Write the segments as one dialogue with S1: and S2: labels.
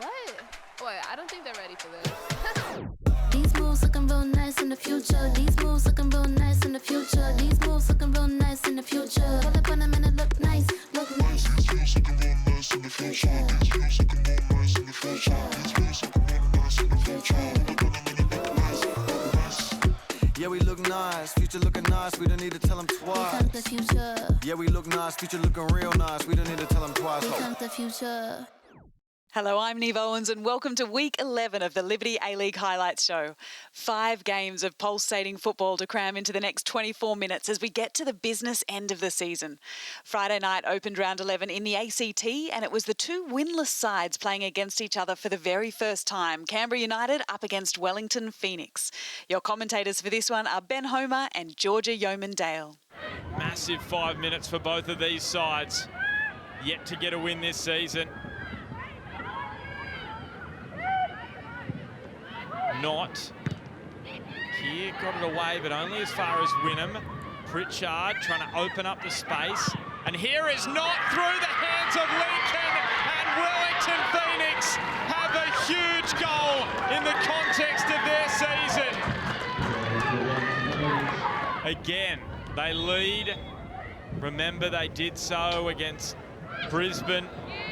S1: What? Wait, I don't think they're ready for this.
S2: These moves looking real nice in the future. These moves looking real nice in the future. These moves looking real nice in the future. Pull up on them and it look nice, look nice. These moves looking real nice in the future. These moves looking real nice in the future. These moves looking real nice in the future. Pull up on them and it look nice, look nice.
S3: Yeah, we look nice, future looking nice, we don't need to tell them twice.
S2: Here comes the future.
S3: Yeah, we look nice, future looking real nice, we don't need to tell them twice.
S2: Here comes the future.
S4: Hello, I'm Neve Owens and welcome to Week 11 of the Liberty A-League Highlights Show. 5 games of pulsating football to cram into the next 24 minutes as we get to the business end of the season. Friday night opened round 11 in the ACT and it was the 2 winless sides playing against each other for the very first time. Canberra United up against Wellington Phoenix. Your commentators for this one are Ben Homer and Georgia Yeoman-Dale.
S5: Massive 5 minutes for both of these sides. Yet to get a win this season. Not. Keir got it away, but only as far as Wynnum. Pritchard trying to open up the space. And here is not through the hands of Lincoln. And Wellington Phoenix have a huge goal in the context of their season. Again, they lead. Remember, they did so against Brisbane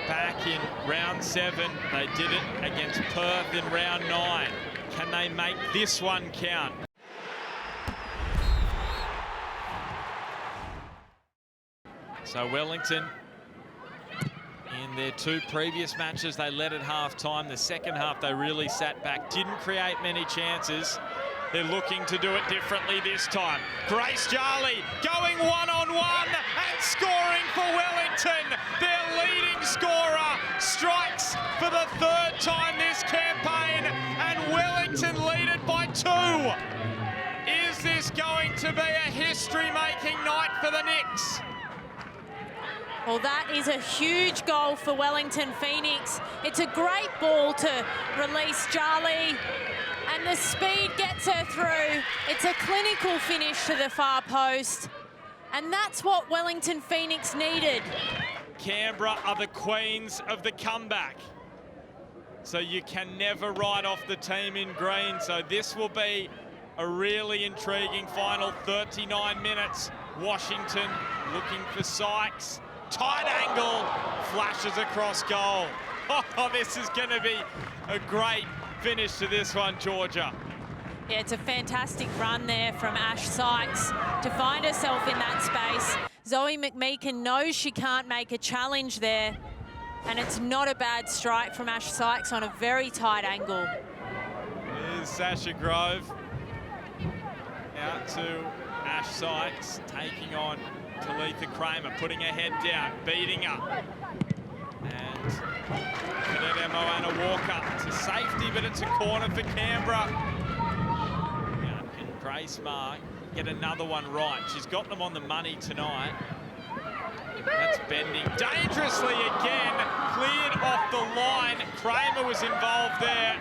S5: back in round 7. They did it against Perth in round 9. Can they make this one count? So Wellington, in their 2 previous matches, they led at half-time. The second half, they really sat back, didn't create many chances. They're looking to do it differently this time. Grace Jarley going one-on-one and scoring for Wellington. Their leading scorer strikes for the 3rd time this campaign, and Wellington lead it by 2. Is this going to be a history-making night for the Knicks?
S6: Well, that is a huge goal for Wellington Phoenix. It's a great ball to release Jarley. And the speed gets her through. It's a clinical finish to the far post. And that's what Wellington Phoenix needed.
S5: Canberra are the queens of the comeback. So you can never write off the team in green. So this will be a really intriguing final 39 minutes. Washington looking for Sykes. Tight angle, flashes across goal. Oh, this is going to be a great finish to this one, Georgia.
S6: Yeah, it's a fantastic run there from Ash Sykes to find herself in that space. Zoe McMeekin knows she can't make a challenge there, and it's not a bad strike from Ash Sykes on a very tight angle.
S5: Here's Sasha Grove out to Ash Sykes, taking on Talitha Kramer, putting her head down, beating her. And Cadette Moana Walker to safety, but it's a corner for Canberra. Now, can Grace Marr get another one right? She's got them on the money tonight. That's bending dangerously again, cleared off the line. Kramer was involved there.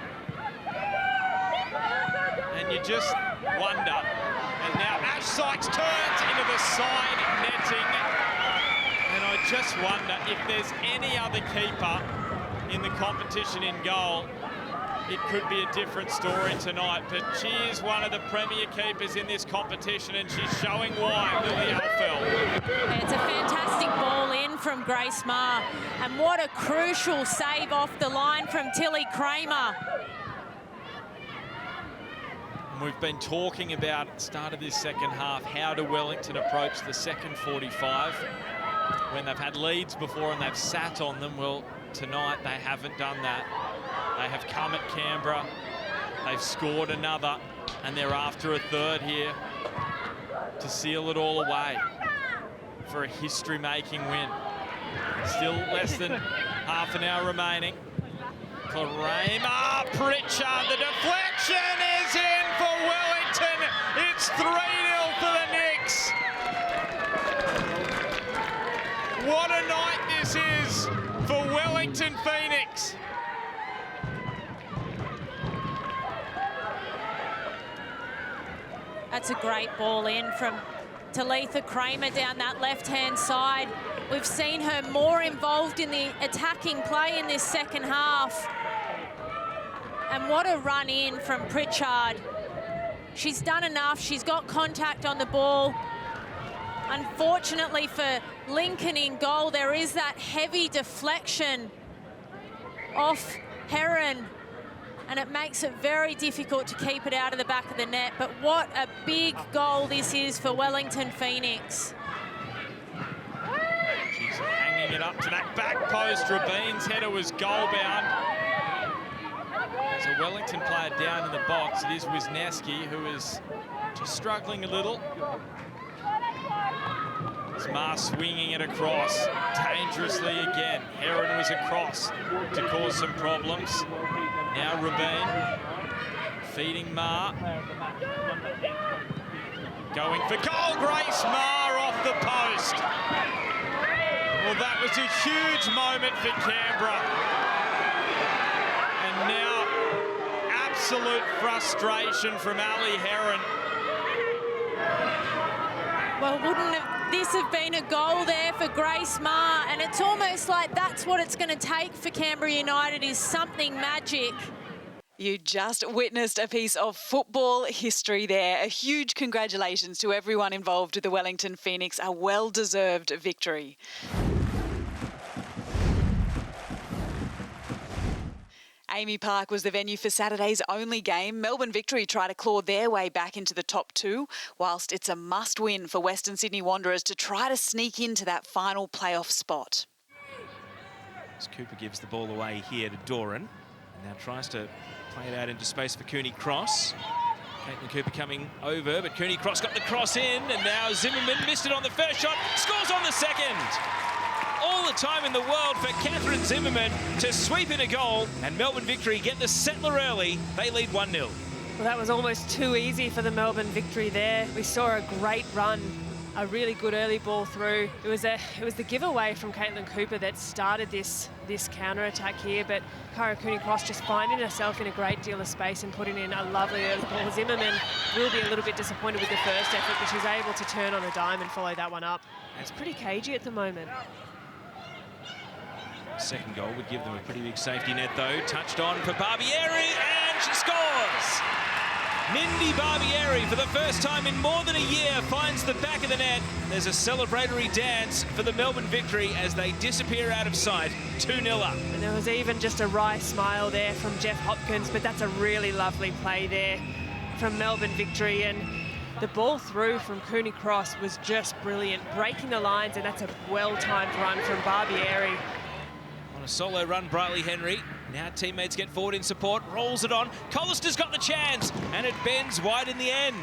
S5: And you just wonder. And now Ash Sykes turns into the side netting. And I just wonder if there's any other keeper in the competition in goal. It could be a different story tonight, but she is one of the premier keepers in this competition, and she's showing why, Lily Alfeld.
S6: It's a fantastic ball in from Grace Marr, and what a crucial save off the line from Tilly Kramer.
S5: And we've been talking about at the start of this second half, how do Wellington approach the second 45? When they've had leads before and they've sat on them. Well, tonight they haven't done that. They have come at Canberra, they've scored another, and they're after a 3rd here to seal it all away for a history-making win. Still less than half an hour remaining. Kramer, Pritchard, the deflection is in for Wellington. It's 3-0 for the Knicks. What a night this is for Wellington Phoenix.
S6: That's a great ball in from Talitha Kramer down that left-hand side. We've seen her more involved in the attacking play in this second half. And what a run in from Pritchard. She's done enough. She's got contact on the ball. Unfortunately for Lincoln in goal, there is that heavy deflection off Heron, and it makes it very difficult to keep it out of the back of the net. But what a big goal this is for Wellington Phoenix.
S5: She's hanging it up to that back post. Rabin's header was goal-bound. There's a Wellington player down in the box. It is Wisniewski, who is just struggling a little. It's Maar swinging it across dangerously again. Heron was across to cause some problems. Now Rabin feeding Maar. Going for goal, Grace Maar off the post. Well, that was a huge moment for Canberra. And now absolute frustration from Ali Heron.
S6: Well, this have been a goal there for Grace Maar, and it's almost like that's what it's going to take for Canberra United, is something magic.
S4: You just witnessed a piece of football history there. A huge congratulations to everyone involved with the Wellington Phoenix. A well-deserved victory. Amy Park was the venue for Saturday's only game. Melbourne Victory try to claw their way back into the top two, whilst it's a must-win for Western Sydney Wanderers to try to sneak into that final playoff spot.
S7: As Cooper gives the ball away here to Doran, and now tries to play it out into space for Cooney Cross. Caitlin Cooper coming over, but Cooney Cross got the cross in, and now Zimmerman missed it on the first shot, scores on the second. All the time in the world for Catherine Zimmerman to sweep in a goal, and Melbourne Victory get the settler early. They lead 1-0.
S8: Well, that was almost too easy for the Melbourne Victory there. We saw a great run, a really good early ball through. It was the giveaway from Caitlin Cooper that started this counter-attack here, but Kyra Cooney-Cross just finding herself in a great deal of space and putting in a lovely early ball. Zimmerman will be a little bit disappointed with the first effort, but she's able to turn on a dime and follow that one up. It's pretty cagey at the moment.
S7: Second goal would give them a pretty big safety net, though. Touched on for Barbieri, and she scores! Mindy Barbieri, for the first time in more than a year, finds the back of the net. There's a celebratory dance for the Melbourne Victory as they disappear out of sight, 2-0 up.
S8: And there was even just a wry smile there from Jeff Hopkins, but that's a really lovely play there from Melbourne Victory. And the ball through from Cooney Cross was just brilliant, breaking the lines, and that's a well-timed run from Barbieri.
S7: On a solo run, Briley Henry. Now teammates get forward in support, rolls it on. Collister's got the chance, and it bends wide in the end.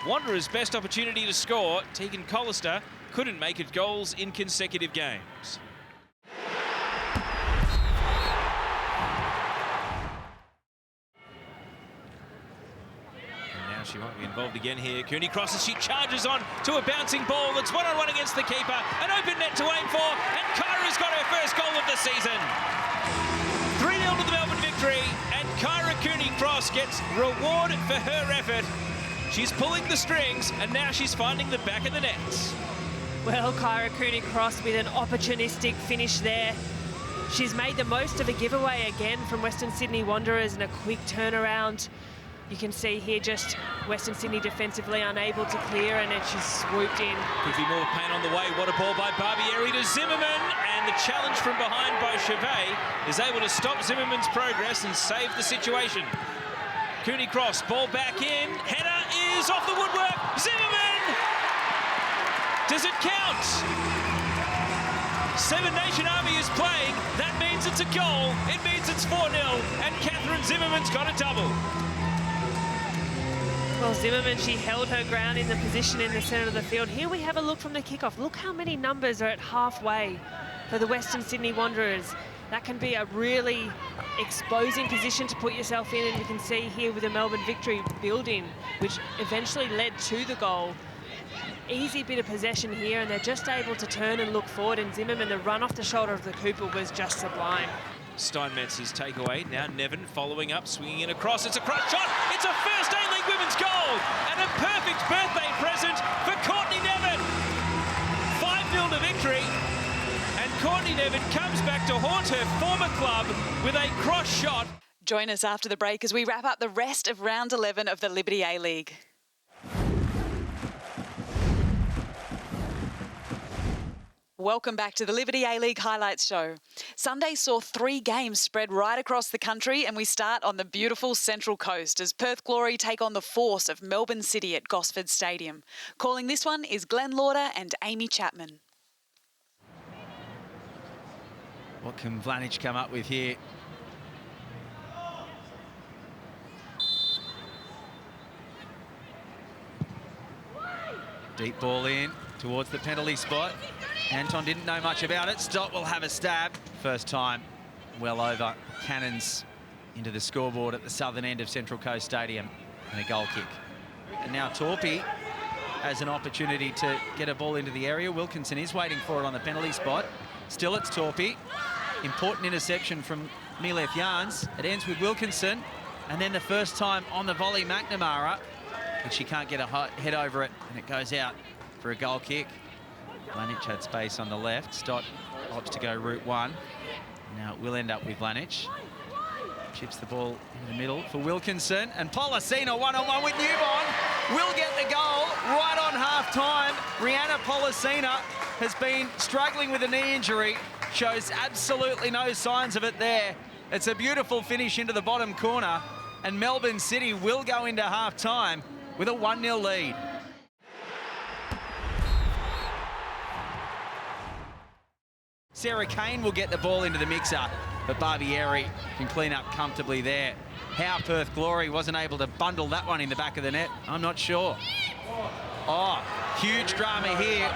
S7: Wanderers' best opportunity to score. Tegan Collister couldn't make it goals in consecutive games. She won't be involved again here. Cooney crosses, she charges on to a bouncing ball. It's one-on-one against the keeper. An open net to aim for, and Kyra's got her first goal of the season. 3-0 to the Melbourne Victory, and Kyra Cooney Cross gets reward for her effort. She's pulling the strings, and now she's finding the back of the net.
S8: Well, Kyra Cooney Cross with an opportunistic finish there. She's made the most of a giveaway again from Western Sydney Wanderers and a quick turnaround. You can see here just Western Sydney defensively unable to clear, and then she's swooped in.
S7: Could be more pain on the way. What a ball by Barbieri to Zimmerman, and the challenge from behind by Chevet is able to stop Zimmerman's progress and save the situation. Cooney Cross, ball back in, header is off the woodwork, Zimmerman! Does it count? Seven Nation Army is playing, that means it's a goal, it means it's 4-0, and Catherine Zimmerman's got a double.
S8: Well, Zimmerman, she held her ground in the position in the centre of the field. Here we have a look from the kickoff. Look how many numbers are at halfway for the Western Sydney Wanderers. That can be a really exposing position to put yourself in, and you can see here with the Melbourne Victory building, which eventually led to the goal. Easy bit of possession here, and they're just able to turn and look forward, and Zimmerman, the run off the shoulder of the Cooper was just sublime.
S7: Steinmetz's takeaway, now Nevin following up, swinging it across, it's a cross shot, it's a first A-League women's goal, and a perfect birthday present for Courtney Nevin. 5-0 field of victory. And Courtney Nevin comes back to haunt her former club with a cross shot.
S4: Join us after the break as we wrap up the rest of round 11 of the Liberty A-League. Welcome back to the Liberty A-League Highlights Show. Sunday saw 3 games spread right across the country, and we start on the beautiful Central Coast as Perth Glory take on the force of Melbourne City at Gosford Stadium. Calling this one is Glenn Lauder and Amy Chapman.
S9: What can Vlanich come up with here? Deep ball in towards the penalty spot. Anton didn't know much about it. Stott will have a stab. First time well over cannons into the scoreboard at the southern end of Central Coast Stadium, and a goal kick. And now Torpy has an opportunity to get a ball into the area. Wilkinson is waiting for it on the penalty spot. Still it's Torpy. Important interception from Milef Jans. It ends with Wilkinson, and then the first time on the volley, McNamara, but she can't get a head over it, and it goes out for a goal kick. Vlanich had space on the left. Stott opts to go route one. Now it will end up with Vlanich. Chips the ball in the middle for Wilkinson, and Polisina one-on-one with Newbon will get the goal right on half-time. Rihanna Polisina has been struggling with a knee injury, shows absolutely no signs of it there. It's a beautiful finish into the bottom corner, and Melbourne City will go into half-time with a 1-0 lead. Sarah Kane will get the ball into the mixer, but Barbieri can clean up comfortably there. How Perth Glory wasn't able to bundle that one in the back of the net, I'm not sure. Oh, huge drama here.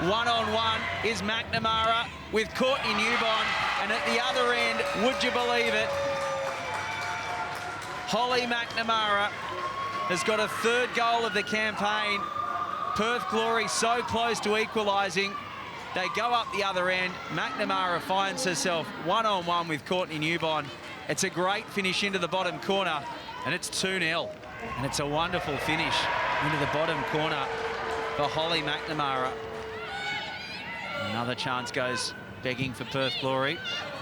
S9: One-on-one is McNamara with Courtney Newbon, and at the other end, would you believe it, Holly McNamara has got a third goal of the campaign. Perth Glory so close to equalising. They go up the other end. McNamara finds herself one-on-one with Courtney Newbon. It's a great finish into the bottom corner, and it's 2-0. And it's a wonderful finish into the bottom corner for Holly McNamara. Another chance goes begging for Perth Glory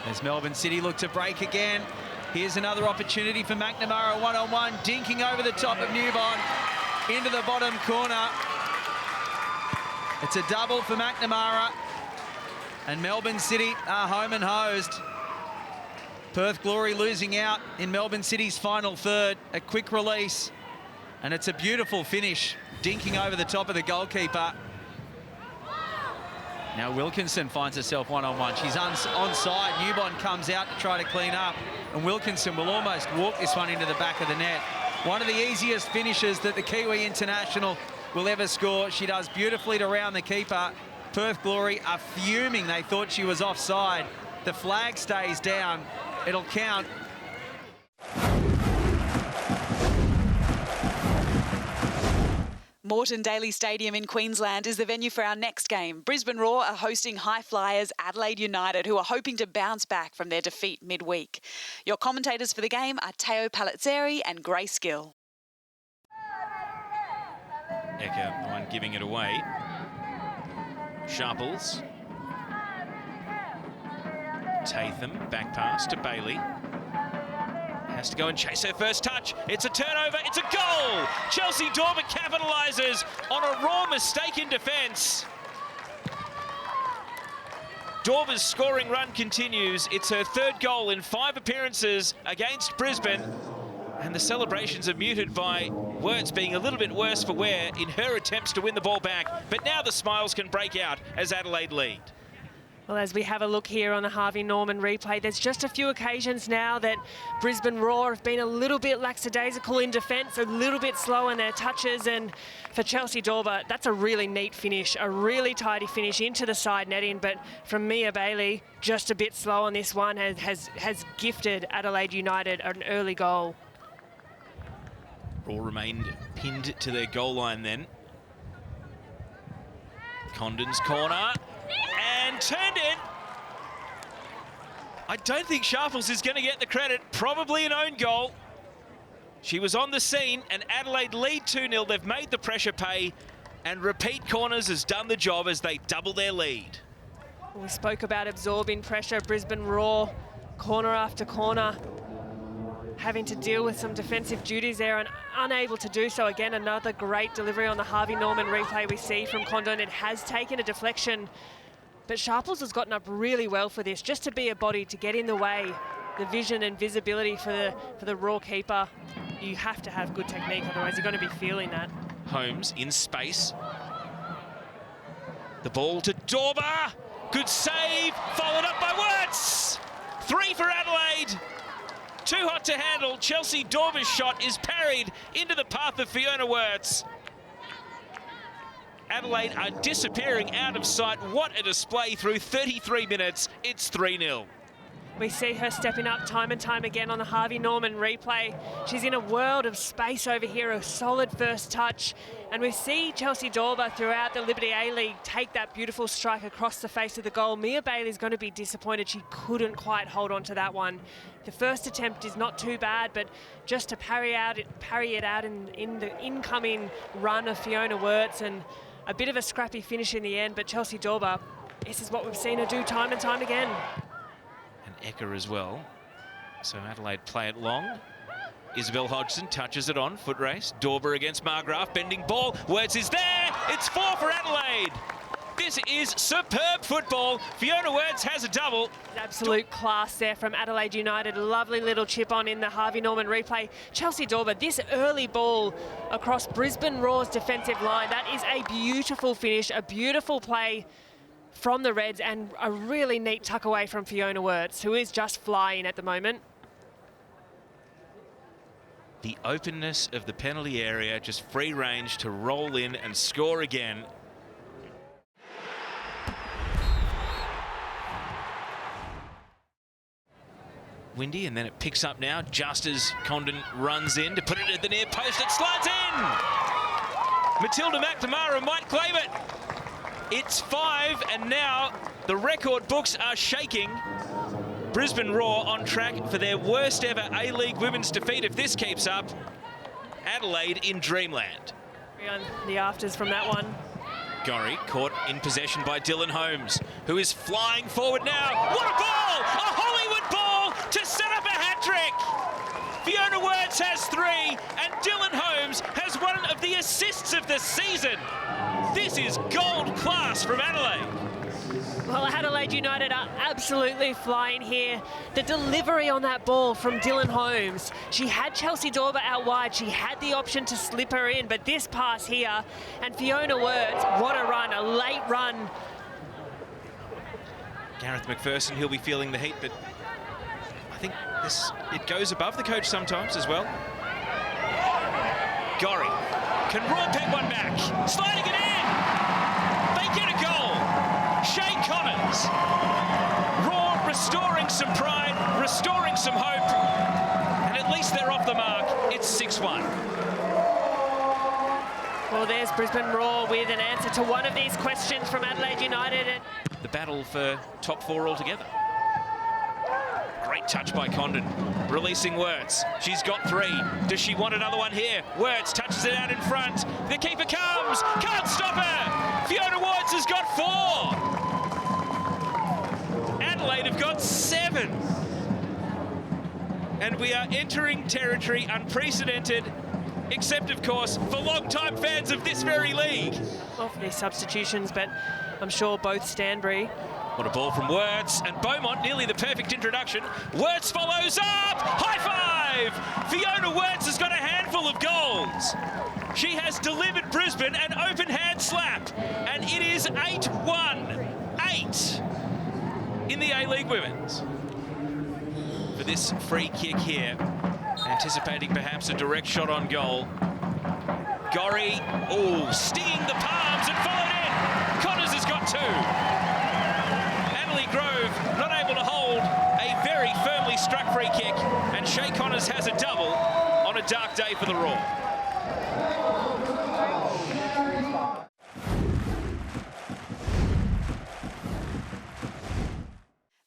S9: as Melbourne City look to break again. Here's another opportunity for McNamara, one-on-one, dinking over the top of Newbon into the bottom corner. It's a double for McNamara, and Melbourne City are home and hosed. Perth Glory losing out in Melbourne City's final third. A quick release, and it's a beautiful finish, dinking over the top of the goalkeeper. Now Wilkinson finds herself one-on-one. She's onside. Newbon comes out to try to clean up, and Wilkinson will almost walk this one into the back of the net. One of the easiest finishes that the Kiwi international will ever score. She does beautifully to round the keeper. Perth Glory are fuming. They thought she was offside. The flag stays down. It'll count.
S4: Moreton Daily Stadium in Queensland is the venue for our next game. Brisbane Roar are hosting high flyers Adelaide United, who are hoping to bounce back from their defeat midweek. Your commentators for the game are Teo Palazzeri and Grace Gill.
S7: Ecker, the one giving it away. Sharples. Tatham, back pass to Bailey. Has to go and chase her first touch. It's a turnover, it's a goal! Chelsea Dorber capitalises on a raw mistake in defence. Dorber's scoring run continues. It's her third goal in 5 appearances against Brisbane. And the celebrations are muted by words being a little bit worse for wear in her attempts to win the ball back. But now the smiles can break out as Adelaide lead.
S8: Well, as we have a look here on the Harvey Norman replay, there's just a few occasions now that Brisbane Roar have been a little bit lackadaisical in defence, a little bit slow in their touches, and for Chelsea Dorber, that's a really neat finish, a really tidy finish into the side netting, but from Mia Bailey, just a bit slow on this one, has gifted Adelaide United an early goal.
S7: Roar remained pinned to their goal line then. Condon's corner. And turned in. I don't think Sharples is going to get the credit. Probably an own goal. She was on the scene, and Adelaide lead 2-0. They've made the pressure pay, And repeat corners has done the job as they double their lead.
S8: We spoke about absorbing pressure. Brisbane Roar, corner after corner, having to deal with some defensive duties there and unable to do so. Again, another great delivery on the Harvey Norman replay we see from Condon. It has taken a deflection, but Sharples has gotten up really well for this, just to be a body to get in the way. The vision and visibility for the Raw keeper. You have to have good technique, otherwise you're going to be feeling that.
S7: Holmes in space. The ball to Dorber. Good save, followed up by Wirtz. 3 for Adelaide. Too hot to handle. Chelsea Dorber's shot is parried into the path of Fiona Wirtz. Adelaide are disappearing out of sight. What a display through 33 minutes. It's 3-0.
S8: We see her stepping up time and time again on the Harvey Norman replay. She's in a world of space over here, a solid first touch. And we see Chelsea Dorber throughout the Liberty A-League take that beautiful strike across the face of the goal. Mia Bailey's going to be disappointed she couldn't quite hold on to that one. The first attempt is not too bad, but just to parry it out in the incoming run of Fiona Wirtz, and a bit of a scrappy finish in the end. But Chelsea Dorber, this is what we've seen her do time and time again.
S7: Ecker as well. So Adelaide play it long. Isabel Hodgson touches it on, foot race. Dorber against Margraf, bending ball. Wirtz is there. It's 4 for Adelaide. This is superb football. Fiona Wirtz has a double.
S8: Absolute class there from Adelaide United. Lovely little chip on in the Harvey Norman replay. Chelsea Dorber, this early ball across Brisbane Roar's defensive line. That is a beautiful finish, a beautiful play from the Reds, and a really neat tuck away from Fiona Wirtz, who is just flying at the moment.
S7: The openness of the penalty area, just free range to roll in and score again. Windy, and then it picks up now just as Condon runs in to put it at the near post. It slides in! Matilda McNamara might claim it. It's 5, and now the record books are shaking. Brisbane Roar on track for their worst ever A-League women's defeat. If this keeps up, Adelaide in dreamland.
S8: On the afters from that one.
S7: Gorry caught in possession by Dylan Holmes, who is flying forward now. What a ball! A Hollywood ball to set up a hat-trick! Fiona Wirtz has 3, and Dylan Holmes has one of the assists of the season. This is gold class from Adelaide.
S8: Well, Adelaide United are absolutely flying here. The delivery on that ball from Dylan Holmes. She had Chelsea Dorber out wide. She had the option to slip her in, but this pass here, and Fiona Wirtz, what a run, a late run.
S7: Gareth McPherson, he'll be feeling the heat, but I think it goes above the coach sometimes as well. Gorry can Raw peg one back, sliding it in. They get a goal. Shay Connors. Raw restoring some pride, restoring some hope, and at least they're off the mark. It's 6-1.
S8: Well, there's Brisbane Roar with an answer to one of these questions from Adelaide United.
S7: The battle for top 4 altogether. Great touch by Condon, releasing Wirtz. She's got 3. Does she want another one here? Wirtz touches it out in front. The keeper comes, can't stop her. Fiona Wirtz has got 4. Adelaide have got 7. And we are entering territory unprecedented, except of course for long-time fans of this very league.
S8: Well, for these substitutions, but I'm sure both Stanbury.
S7: What a ball from Wirtz, and Beaumont, nearly the perfect introduction. Wirtz follows up, high five! Fiona Wirtz has got a handful of goals. She has delivered Brisbane an open hand slap, and it is 8-1. 8 in the A-League Women's. For this free kick here, anticipating perhaps a direct shot on goal. Gorry, stinging the palms and followed in. Connors has got 2. Grove not able to hold a very firmly struck free kick, and Shay Connors has a double on a dark day for the Raw.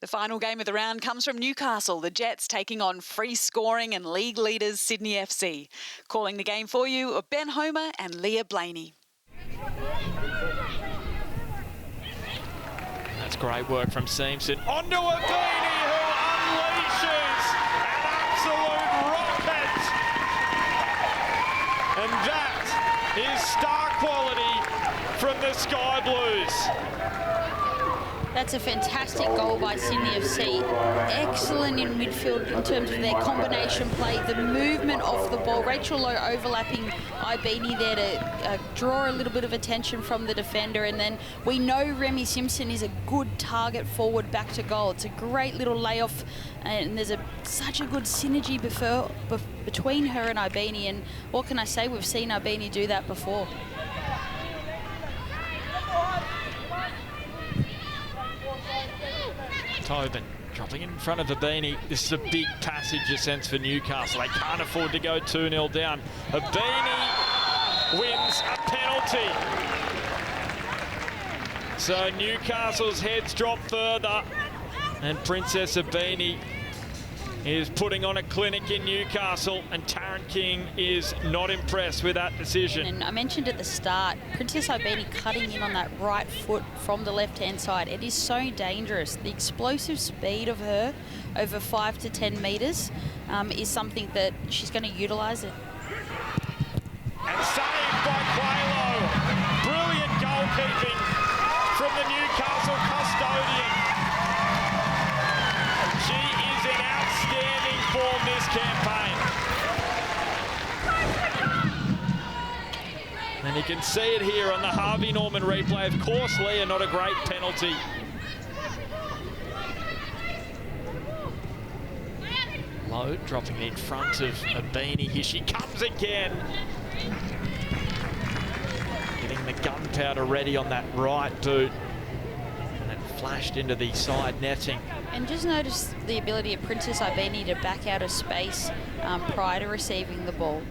S4: The final game of the round comes from Newcastle, the Jets taking on free scoring and league leaders Sydney FC. Calling the game for you are Ben Homer and Leah Blaney.
S5: great work from Seamson. Onto Abini, who unleashes an absolute rocket. And that is star quality from the Sky Blues.
S10: That's a fantastic goal by Sydney FC. Excellent in midfield in terms of their combination play, the movement off the ball. Rachel Lowe overlapping Ibini there to draw a little bit of attention from the defender. And then we know Remy Simpson is a good target forward back to goal. It's a great little layoff, and there's such a good synergy between her and Ibini. And what can I say? We've seen Ibini do that before.
S5: Tobin dropping in front of Abini. This is a big passage, a sense, for Newcastle. They can't afford to go 2-0 down. Abini wins a penalty. So Newcastle's heads drop further, and Princess Abini is putting on a clinic in Newcastle, and Tarrant King is not impressed with that decision.
S10: And I mentioned at the start, Princess Ibini cutting in on that right foot from the left-hand side. It is so dangerous. The explosive speed of her over 5 to 10 metres is something that she's going to utilise it.
S5: And saved by Quaylo. Brilliant goalkeeping from the Newcastle custodian. She is in outstanding form this campaign. And you can see it here on the Harvey Norman replay. Of course, Leah, not a great penalty. Lowe dropping in front of Abini. Here she comes again. Getting the gunpowder ready on that right boot. And it flashed into the side netting.
S10: And just notice the ability of Princess Ibini to back out of space prior to receiving the ball.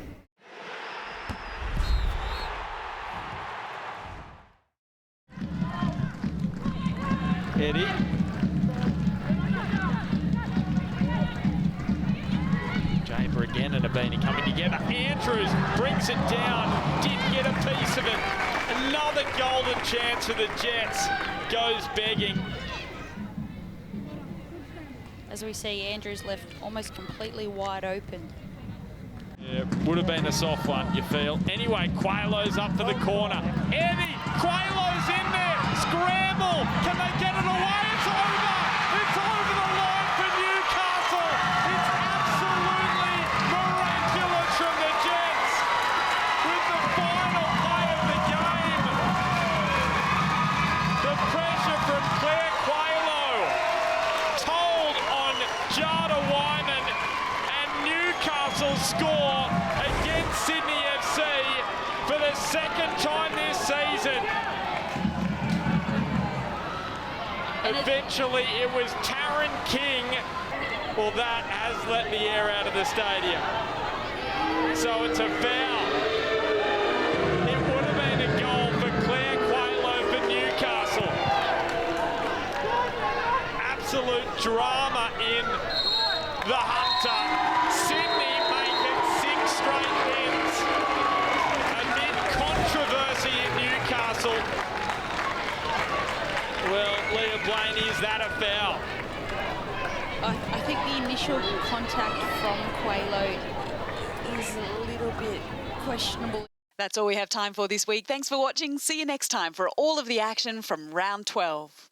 S5: Eddie. Jaber again and Abini coming together. Andrews brings it down. Didn't get a piece of it. Another golden chance for the Jets. Goes begging.
S10: As we see, Andrews left almost completely wide open.
S5: Yeah, would have been a soft one, you feel. Anyway, Quaylo's up for the corner. Eddie, Quaylo's in there. Scramble. Can they get it away? It's over. It's over the line for Newcastle. It's absolutely miraculous from the Jets with the final play of the game. The pressure from Claire Quaylo told on Jada Wyman, and Newcastle score against Sydney FC for the second time this season. Eventually it was Tarrant King. Well, that has let the air out of the stadium. So it's a foul. It would have been a goal for Claire Quaylo for Newcastle. Absolute drama in the Hunter. Sydney make it 6 straight wins. Amid controversy in Newcastle. Well, Leah Blaney, is that a foul?
S10: I think the initial contact from Quaylo is a little bit questionable.
S4: That's all we have time for this week. Thanks for watching. See you next time for all of the action from round 12.